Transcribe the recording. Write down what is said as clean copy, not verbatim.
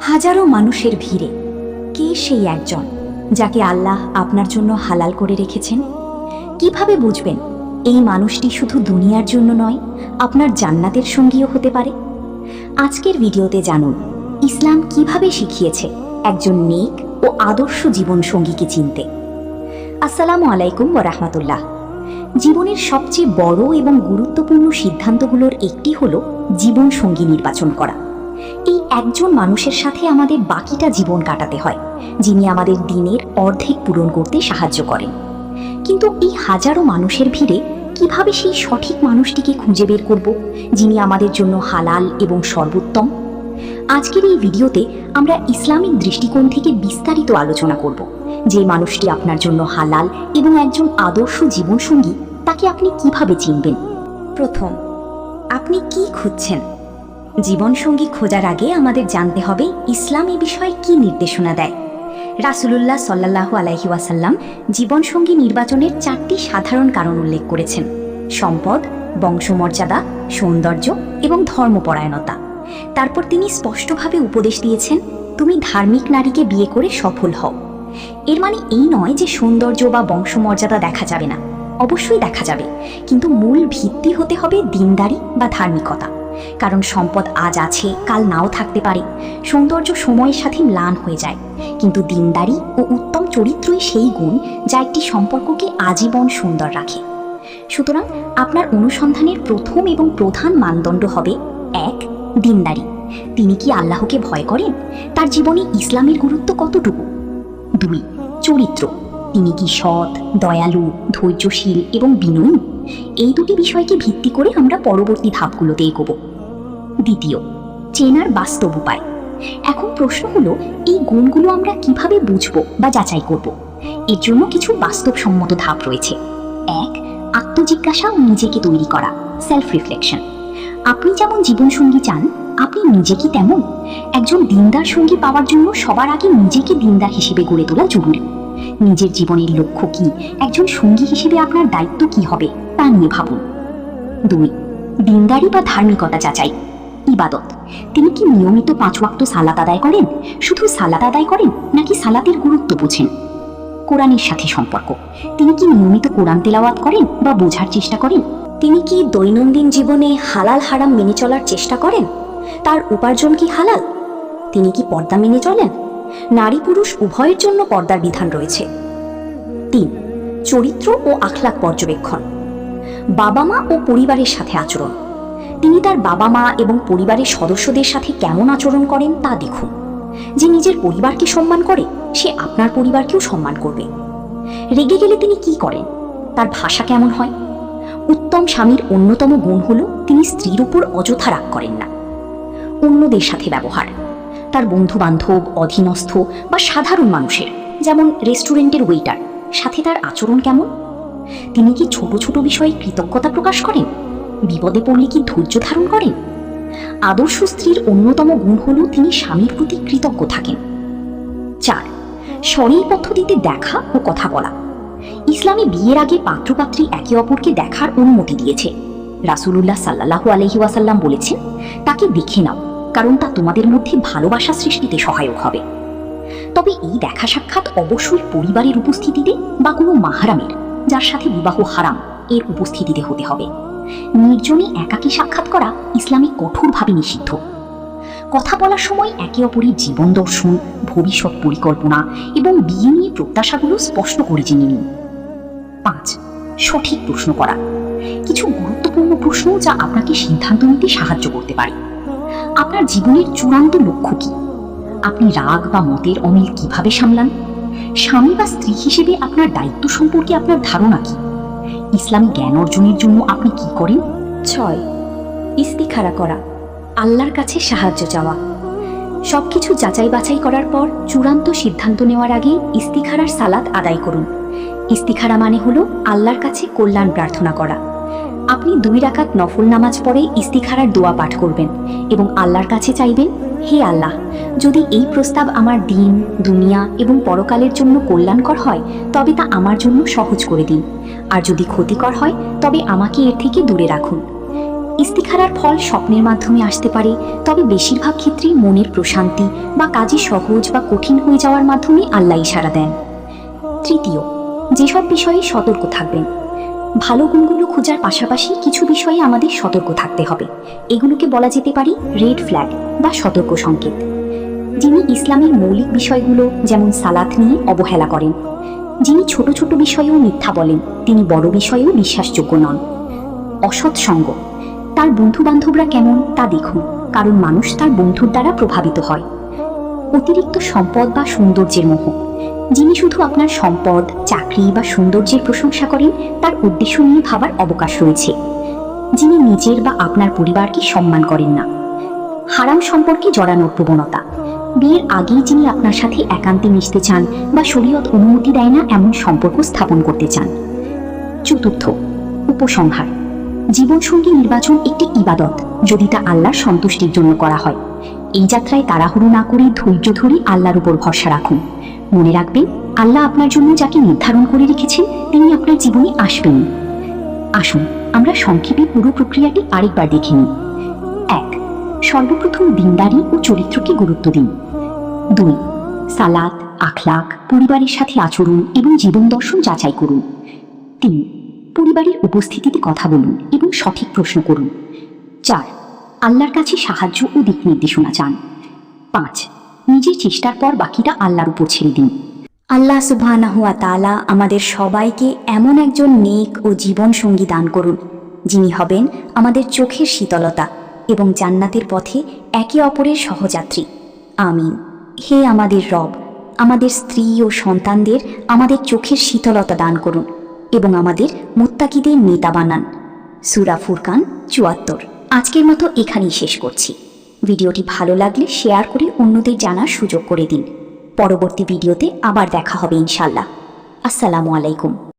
হাজারো মানুষের ভিড়ে কে সেই একজন যাকে আল্লাহ আপনার জন্য হালাল করে রেখেছেন? কিভাবে বুঝবেন এই মানুষটি শুধু দুনিয়ার জন্য নয়, আপনার জান্নাতের সঙ্গীও হতে পারে? আজকের ভিডিওতে জানুন ইসলাম কিভাবে শিখিয়েছে একজন নেক ও আদর্শ জীবন সঙ্গীকে চিনতে। আসসালামু আলাইকুম ওয়া রাহমাতুল্লাহ। জীবনের সবচেয়ে বড় এবং গুরুত্বপূর্ণ সিদ্ধান্তগুলোর একটি হলো জীবন সঙ্গী নির্বাচন করা। এই একজন মানুষের সাথে আমাদের বাকিটা জীবন কাটাতে হয়, যিনি আমাদের দিনের অর্ধেক পূরণ করতে সাহায্য করেন। কিন্তু এই হাজারো মানুষের ভিড়ে কিভাবে সেই সঠিক মানুষটিকে খুঁজে বের করব, যিনি আমাদের জন্য হালাল এবং সর্বোত্তম? আজকের এই ভিডিওতে আমরা ইসলামিক দৃষ্টিকোণ থেকে বিস্তারিত আলোচনা করব। যে মানুষটি আপনার জন্য হালাল এবং একজন আদর্শ জীবনসঙ্গী, তাকে আপনি কিভাবে চিনবেন? প্রথম, আপনি কি খুঁজছেন? জীবনসঙ্গী খোঁজার আগে আমাদের জানতে হবে ইসলাম এ বিষয়ে কি নির্দেশনা দেয়। রাসূলুল্লাহ সাল্লাল্লাহু আলাইহি ওয়াসাল্লাম জীবনসঙ্গী নির্বাচনের 4টি সাধারণ কারণ উল্লেখ করেছেন: সম্পদ, বংশমর্যাদা, সৌন্দর্য এবং ধর্মপরায়ণতা। তারপর তিনি স্পষ্টভাবে উপদেশ দিয়েছেন, তুমি ধার্মিক নারীকে বিয়ে করে সফল হও। এর মানে এই নয় যে সৌন্দর্য বা বংশমর্যাদা দেখা যাবে না, অবশ্যই দেখা যাবে, কিন্তু মূল ভিত্তি হতে হবে দিনদারি বা ধার্মিকতা। কারণ সম্পদ আজ আছে, কাল নাও থাকতে পারে। সৌন্দর্য সময়ের সাথে ম্লান হয়ে যায়, কিন্তু দিনদারি ও উত্তম চরিত্রই সেই গুণ যা একটি সম্পর্ককে আজীবন সুন্দর রাখে। সুতরাং আপনার অনুসন্ধানের প্রথম এবং প্রধান মানদণ্ড হবে: 1. দিনদারি। তিনি কি আল্লাহকে ভয় করেন? তার জীবনে ইসলামের গুরুত্ব কতটুকু? 2. চরিত্র। তিনি কি সৎ, দয়ালু, ধৈর্যশীল এবং বিনয়ী? এই দুটি বিষয়কে ভিত্তি করে আমরা পরবর্তী ধাপগুলোতে এগোব। দ্বিতীয়, চেনার বাস্তব উপায়। এখন প্রশ্ন হলো, এই গুণগুলো আমরা কিভাবে বুঝব বা যাচাই করব? এর জন্য কিছু বাস্তবসম্মত ধাপ রয়েছে। 1. আত্মজিজ্ঞাসা ও নিজেকে তৈরি করা, সেলফ রিফ্লেকশন। আপনি যেমন জীবনসঙ্গী চান, আপনি নিজে কি তেমন? একজন দিনদার সঙ্গী পাওয়ার জন্য সবার আগে নিজেকে দিনদার হিসেবে গড়ে তোলা জরুরি। নিজের জীবনের লক্ষ্য কি, একজন সঙ্গী হিসেবে আপনার দায়িত্ব কি হবে, তা নিয়ে ভাবুন। 2. দিনদারি বা ধার্মিকতা যাচাই, ইবাদত। তিনি কি নিয়মিত 5 ওয়াক্ত সালাত আদায় করেন? শুধু সালাত আদায় করেন নাকি সালাতের গুরুত্ব বোঝেন? কোরআনের সাথে সম্পর্ক। তিনি কি নিয়মিত কোরআন তেলাওয়াত করেন বা বোঝার চেষ্টা করেন? তিনি কি দৈনন্দিন জীবনে হালাল হারাম মেনে চলার চেষ্টা করেন? তার উপার্জন কি হালাল? তিনি কি পর্দা মেনে চলেন? নারী পুরুষ উভয়ের জন্য পর্দার বিধান রয়েছে। 3. চরিত্র ও আখলাক পর্যবেক্ষণ, বাবা মা ও পরিবারের সাথে আচরণ। তিনি তার বাবা মা এবং পরিবারের সদস্যদের সাথে কেমন আচরণ করেন তা দেখুন। যে নিজের পরিবারকে সম্মান করে, সে আপনার পরিবারকেও সম্মান করবে। রেগে গেলে তিনি কি করেন? তার ভাষা কেমন হয়? উত্তম স্বামীর অন্যতম গুণ হলো তিনি স্ত্রীর উপর অযথা রাগ করেন না। অন্যদের সাথে ব্যবহার, তার বন্ধু বান্ধব, অধীনস্থ বা সাধারণ মানুষের, যেমন রেস্টুরেন্টের ওয়েটার, সাথে তার আচরণ কেমন? তিনি কি ছোট ছোট বিষয়ে কৃতজ্ঞতা প্রকাশ করেন? বিপদে পড়লে কি ধৈর্য ধারণ করেন? আদর্শ স্ত্রীর অন্যতম গুণ হলো তিনি স্বামীর প্রতি কৃতজ্ঞ থাকেন। 4. সরল পদ্ধতিতে দেখা ও কথা বলা। ইসলামে বিয়ের আগে পাত্রপাত্রী একে অপরকে দেখার অনুমতি দিয়েছে। রাসূলুল্লাহ সাল্লাল্লাহু আলাইহি ওয়াসাল্লাম বলেছেন, তাকে দেখে নাও, কারণ তা তোমাদের মধ্যে ভালোবাসা সৃষ্টিতে সহায়ক হবে। তবে এই দেখা সাক্ষাৎ অবশ্যই পরিবারের উপস্থিতিতে বা কোনো মাহরামের, যার সাথে বিবাহ হারাম, এর উপস্থিতিতে হতে হবে। নির্জনে একাকী সাক্ষাৎ করা ইসলামে কঠোরভাবে নিষিদ্ধ। কথা বলার সময় একে অপরের জীবন দর্শন, ভবিষ্যৎ পরিকল্পনা এবং বিয়ে নিয়ে প্রত্যাশাগুলো স্পষ্ট করে জেনে নিন। 5. সঠিক প্রশ্ন করা। কিছু গুরুত্বপূর্ণ প্রশ্ন যা আপনাকে সিদ্ধান্ত নিতে সাহায্য করতে পারে। আপনার জীবনের চূড়ান্ত লক্ষ্য কি? আপনি রাগ বা মতের অমিল কিভাবে সামলান? স্বামী বা স্ত্রী হিসেবে আপনার দায়িত্ব সম্পর্কে আপনার ধারণা কি? ইসলামী জ্ঞান অর্জনের জন্য আপনি কি করেন? 6. ইস্তিখারা করা, আল্লাহর কাছে সাহায্য চাওয়া। সবকিছু যাচাই বাছাই করার পর চূড়ান্ত সিদ্ধান্ত নেওয়ার আগে ইস্তিখারার সালাত আদায় করুন। ইস্তিখারা মানে হলো আল্লাহর কাছে কল্যাণ প্রার্থনা করা। আপনি 2 রাকাত নফল নামাজ পড়ে ইস্তিখারার দোয়া পাঠ করবেন এবং আল্লাহর কাছে চাইবেন, হে আল্লাহ, যদি এই প্রস্তাব আমার দিন, দুনিয়া এবং পরকালের জন্য কল্যাণকর হয় তবে তা আমার জন্য সহজ করে দিন, আর যদি ক্ষতিকর হয় তবে আমাকে এর থেকে দূরে রাখুন। ইস্তিখারার ফল স্বপ্নের মাধ্যমে আসতে পারে, তবে বেশিরভাগ ক্ষেত্রেই মনের প্রশান্তি বা কাজে সহজ বা কঠিন হয়ে যাওয়ার মাধ্যমে আল্লাহ ইশারা দেন। তৃতীয়, যেসব বিষয়ে সতর্ক থাকবেন। ভালো গুণগুলো খোঁজার পাশাপাশি কিছু বিষয়ে আমাদের সতর্ক থাকতে হবে। এগুলোকে বলা যেতে পারে রেড ফ্ল্যাগ বা সতর্ক সংকেত। যিনি ইসলামের মৌলিক বিষয়গুলো যেমন সালাত নিয়ে অবহেলা করেন, যিনি ছোট ছোট বিষয়েও মিথ্যা বলেন, তিনি বড় বিষয়েও বিশ্বাসযোগ্য নন। অসৎ সঙ্গ, তার বন্ধু বান্ধবরা কেমন তা দেখুন, কারণ মানুষ তার বন্ধুর দ্বারা প্রভাবিত হয়। অতিরিক্ত সম্পদ বা সৌন্দর্যের মোহ, যিনি শুধু আপনার সম্পদ, চাকরি বা সৌন্দর্যের প্রশংসা করেন, তার উদ্দেশ্য নিয়ে ভাবার অবকাশ রয়েছে। যিনি নিজের বা আপনার পরিবারকে সম্মান করেন না। হারাম সম্পর্কে জড়ানোর প্রবণতা, বিয়ের আগেই যিনি আপনার সাথে একান্তে মিশতে চান বা শরীয়ত অনুমতি দেয় না এমন সম্পর্ক স্থাপন করতে চান। চতুর্থ, উপসংহার, জীবনসঙ্গী নির্বাচন একটি ইবাদত যদি তা আল্লাহর সন্তুষ্টির জন্য করা হয়। এই যাত্রায় তাড়াহুড়ো না করে ধৈর্য ধরে আল্লাহর উপর ভরসা রাখুন। মনে রাখবেন, আল্লাহ আপনার জন্য যাকে নির্ধারণ করে রেখেছেন তিনি আপনার জীবনে আসবেন। আসুন আমরা সংক্ষেপে পুরো প্রক্রিয়াটি আরেকবার দেখে নিই। 1. সর্বপ্রথম দিনদারি ও চরিত্রকে গুরুত্ব দিন। 2. সালাত, আখলাক, পরিবারের সাথে আচরণ এবং জীবন দর্শন যাচাই করুন। 3. পরিবারের উপস্থিতিতে কথা বলুন এবং সঠিক প্রশ্ন করুন। 4. আল্লাহর কাছে সাহায্য ও দিক নির্দেশনা চান। 5. নিজের চেষ্টার পর বাকিটা আল্লাহর উপর ছেড়ে দিন। আল্লাহ সুবহানাহু ওয়া তাআলা আমাদের সবাইকে এমন একজন নেক ও জীবন সঙ্গী দান করুন, যিনি হবেন আমাদের চোখের শীতলতা এবং জান্নাতের পথে একে অপরের সহযাত্রী। আমিন। হে আমাদের রব, আমাদের স্ত্রী ও সন্তানদের আমাদের চোখের শীতলতা দান করুন এবং আমাদের মুত্তাকিদের নেতা বানান। সূরা ফুরকান ৭৪। আজকের মতো এখানেই শেষ করছি। ভিডিওটি ভালো লাগলে শেয়ার করে অন্যদের জানার সুযোগ করে দিন। পরবর্তী ভিডিওতে আবার দেখা হবে ইনশাল্লাহ। আসসালামু আলাইকুম।